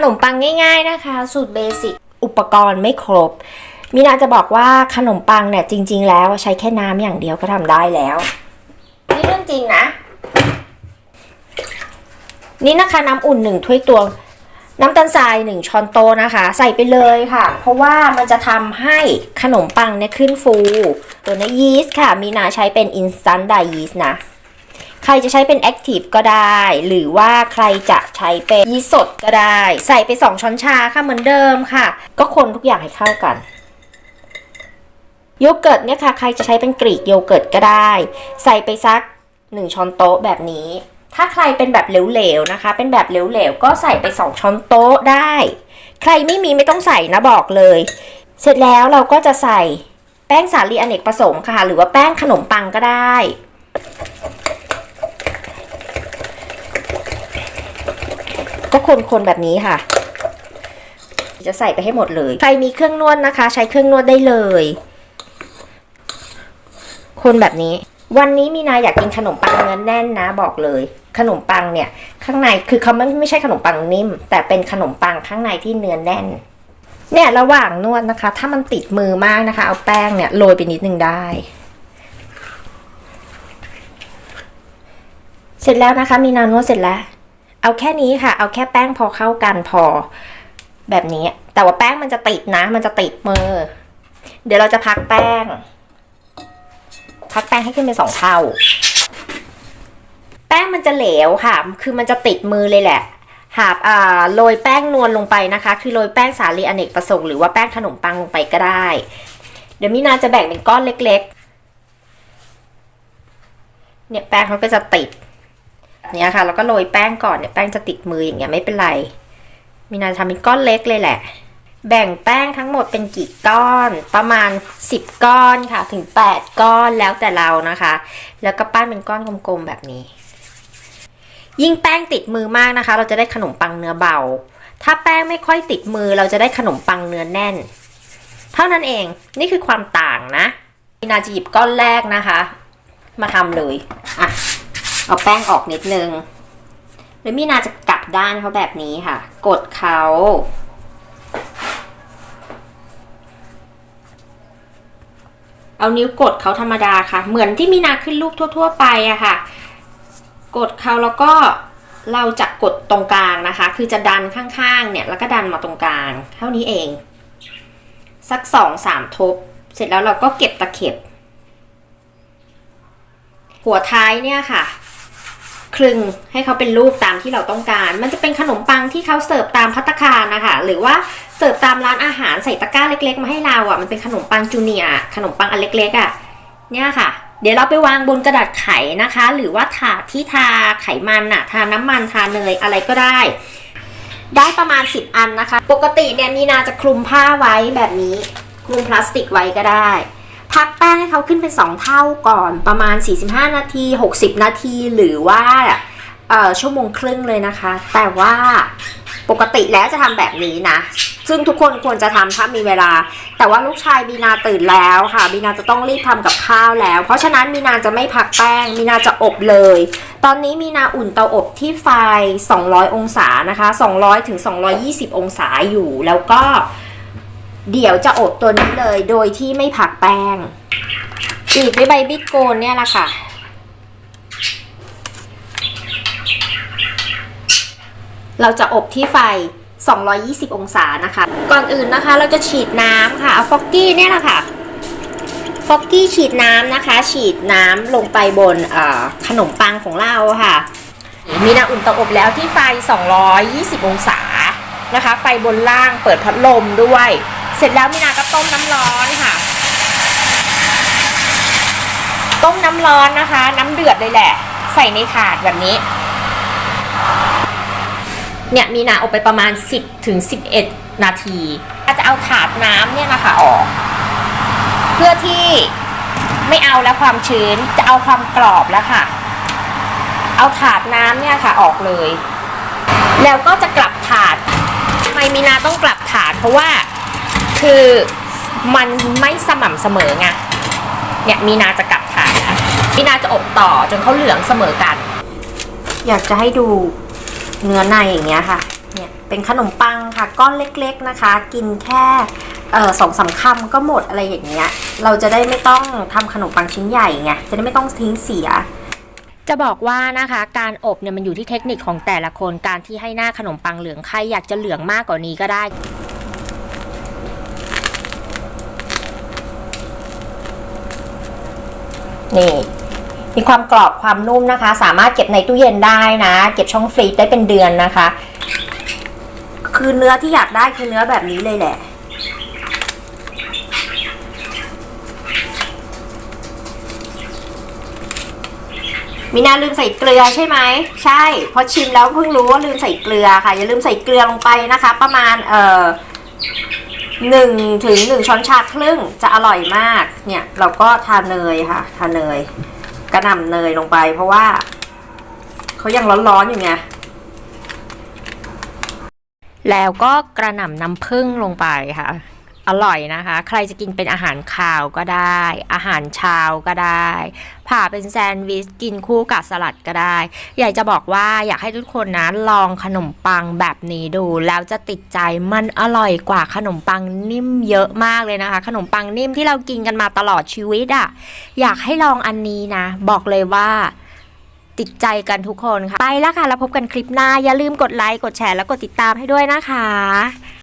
นมปังง่ายๆนะคะสูตรเบสิกอุปกรณ์ไม่ครบมีนาจะบอกว่าขนมปังเนี่ยจริงๆแล้วใช้แค่น้ำอย่างเดียวก็ทำได้แล้วนี่เรื่องจริงนะนี่นะคะน้ำอุ่น1 ถ้วยตวงน้ำตาลทราย1 ช้อนโต๊ะนะคะใส่ไปเลยค่ะเพราะว่ามันจะทำให้ขนมปังเนี่ยขึ้นฟูตัวนี้ยีสต์ค่ะมีนาใช้เป็น instant dry yeast นะใครจะใช้เป็น active ก็ได้หรือว่าใครจะใช้เป็นยีสต์สดก็ได้ใส่ไป2 ช้อนชาค่ะเหมือนเดิมค่ะก็คนทุกอย่างให้เข้ากันโยเกิร์ตเนี่ยค่ะใครจะใช้เป็นกรีกโยเกิร์ตก็ได้ใส่ไปสัก1 ช้อนโต๊ะแบบนี้ถ้าใครเป็นแบบเหลวๆนะคะเป็นแบบเหลวๆก็ใส่ไป2 ช้อนโต๊ะได้ใครไม่มีไม่ต้องใส่นะบอกเลยเสร็จแล้วเราก็จะใส่แป้งสาลีอเนกประสงค์ค่ะหรือว่าแป้งขนมปังก็ได้ก็คนๆแบบนี้ค่ะจะใส่ไปให้หมดเลยใครมีเครื่องนวดนะคะใช้เครื่องนวดได้เลยคนแบบนี้วันนี้มีนาอยากกินขนมปังเนื้อแน่นนะบอกเลยขนมปังเนี่ยข้างในคือเขาไม่ใช่ขนมปังนิ่มแต่เป็นขนมปังข้างในที่เนื้อแน่นเนี่ยระหว่างนวดนะคะถ้ามันติดมือมากนะคะเอาแป้งเนี่ยโรยไปนิดนึงได้เสร็จแล้วนะคะมีนานวดเสร็จแล้วเอาแค่นี้ค่ะเอาแค่แป้งพอเข้ากันพอแบบนี้แต่ว่าแป้งมันจะติดนะมันจะติดมือเดี๋ยวเราจะพักแป้งให้ขึ้นเป็น2 เท่าแป้งมันจะเหลวค่ะคือมันจะติดมือเลยแหละหาบโรยแป้งนวลลงไปนะคะคือโรยแป้งสาลีอเนกประสงค์หรือว่าแป้งขนมปังลงไปก็ได้เดี๋ยวมินาจะแบ่งเป็นก้อนเล็กๆเนี่ยแป้งเขาก็จะติดเนี่ยค่ะแล้วก็โรยแป้งก่อนเนี่ยแป้งจะติดมืออย่างเงี้ยไม่เป็นไรมินาทำเป็นก้อนเล็กเลยแหละแบ่งแป้งทั้งหมดเป็นกี่ก้อนประมาณ10 ก้อนค่ะถึง8 ก้อนแล้วแต่เรานะคะแล้วก็ปั้นเป็นก้อนกลมๆแบบนี้ยิ่งแป้งติดมือมากนะคะเราจะได้ขนมปังเนื้อเบาถ้าแป้งไม่ค่อยติดมือเราจะได้ขนมปังเนื้อแน่นเท่านั้นเองนี่คือความต่างนะมินาจะหยิบก้อนแรกนะคะมาทำเลยอ่ะเอาแป้งออกนิดนึงแล้วมินาจะกลับด้านเขาแบบนี้ค่ะกดเขาเอานิ้วกดเขาธรรมดาค่ะเหมือนที่มินาขึ้นรูปทั่วๆไปอะค่ะกดเขาแล้วก็เราจะกดตรงกลางนะคะคือจะดันข้างๆเนี่ยแล้วก็ดันมาตรงกลางเท่านี้เองสัก2-3 ทบเสร็จแล้วเราก็เก็บตะเข็บหัวท้ายเนี่ยค่ะคลึงให้เขาเป็นรูปตามที่เราต้องการมันจะเป็นขนมปังที่เขาเสิร์ฟตามภัตตาคารนะคะหรือว่าเสิร์ฟตามร้านอาหารใส่ตะกร้าเล็กๆมาให้เราอ่ะมันเป็นขนมปังจูเนียร์ขนมปังอันเล็กๆอ่ะเนี่ยค่ะเดี๋ยวเราไปวางบนกระดาษไขนะคะหรือว่าถาดที่ทาไขมันอ่ะทาน้ำมันทาเนยอะไรก็ได้ประมาณ10 อันนะคะปกติเนี่ยมีนาจะคลุมผ้าไว้แบบนี้คลุมพลาสติกไว้ก็ได้พักแป้งให้เขาขึ้นเป็น2 เท่าก่อนประมาณ45 นาที60 นาทีหรือว่า1 ชั่วโมงครึ่งเลยนะคะแต่ว่าปกติแล้วจะทำแบบนี้นะซึ่งทุกคนควรจะทำถ้ามีเวลาแต่ว่าลูกชายบีนาตื่นแล้วค่ะบีนาจะต้องรีบทำกับข้าวแล้วเพราะฉะนั้นบีนาจะไม่พักแป้งบีนาจะอบเลยตอนนี้บีนาอุ่นเตาอบที่ไฟ200 องศานะคะ200 ถึง 220 องศาอยู่แล้วก็เดี๋ยวจะอบตัวนี้เลยโดยที่ไม่ผักแป้งอีกด้วยใบบิดโกนเนี่ยแหละค่ะเราจะอบที่ไฟ220 องศานะคะก่อนอื่นนะคะเราจะฉีดน้ำค่ะเอาฟอกกี้เนี่ยแหละค่ะฟอกกี้ฉีดน้ำนะคะฉีดน้ำลงไปบนขนมปังของเราค่ะมีน้ำอุ่นเตาอบแล้วที่ไฟ220 องศานะคะไฟบนล่างเปิดพัดลมด้วยเสร็จแล้วมีนาก็ต้มน้ำร้อนค่ะต้มน้ำร้อนนะคะน้ำเดือดเลยแหละใส่ในถาดแบบนี้เนี่ยมีนาอบไปประมาณ10 ถึง 11 นาทีจะเอาถาดน้ำเนี่ยนะคะออกเพื่อที่ไม่เอาแล้วความชื้นจะเอาความกรอบแล้วค่ะเอาถาดน้ำเนี่ยค่ะออกเลยแล้วก็จะกลับถาดทำไมมีนาต้องกลับถาดเพราะว่าคือมันไม่สม่ำเสมอไงเนี่ยมีนาจะกลับถาดนะมีนาจะอบต่อจนเขาเหลืองเสมอกันอยากจะให้ดูเนื้อในอย่างเงี้ยค่ะ เนี่ยเป็นขนมปังค่ะก้อนเล็กๆนะคะกินแค่2-3 คำก็หมดอะไรอย่างเงี้ยเราจะได้ไม่ต้องทำขนมปังชิ้นใหญ่ไงจะได้ไม่ต้องทิ้งเสียจะบอกว่านะคะการอบเนี่ยมันอยู่ที่เทคนิคของแต่ละคนการที่ให้หน้าขนมปังเหลืองใครอยากจะเหลืองมากกว่านี้ก็ได้นี่มีความกรอบความนุ่มนะคะสามารถเก็บในตู้เย็นได้นะเก็บช่องฟรีซได้เป็นเดือนนะคะคือเนื้อที่อยากได้คือเนื้อแบบนี้เลยแหละมีนาลืมใส่เกลือใช่ไหมใช่พอชิมแล้วเพิ่งรู้ว่าลืมใส่เกลือค่ะอย่าลืมใส่เกลือลงไปนะคะประมาณ1 ช้อนชาครึ่งจะอร่อยมากเนี่ยเราก็ทาเนยค่ะทาเนยกระหน่ำเนยลงไปเพราะว่าเขายังร้อนๆอยู่ไงแล้วก็กระหน่ำน้ำผึ้งลงไปค่ะอร่อยนะคะใครจะกินเป็นอาหารคาวก็ได้อาหารเช้าก็ได้ผ่าเป็นแซนด์วิชกินคู่กับสลัดก็ได้อยากจะบอกว่าอยากให้ทุกคนนะลองขนมปังแบบนี้ดูแล้วจะติดใจมันอร่อยกว่าขนมปังนิ่มเยอะมากเลยนะคะขนมปังนิ่มที่เรากินกันมาตลอดชีวิตอ่ะอยากให้ลองอันนี้นะบอกเลยว่าติดใจกันทุกคนค่ะไปแล้วค่ะแล้วพบกันคลิปหน้าอย่าลืมกดไลค์กดแชร์แล้วกดติดตามให้ด้วยนะคะ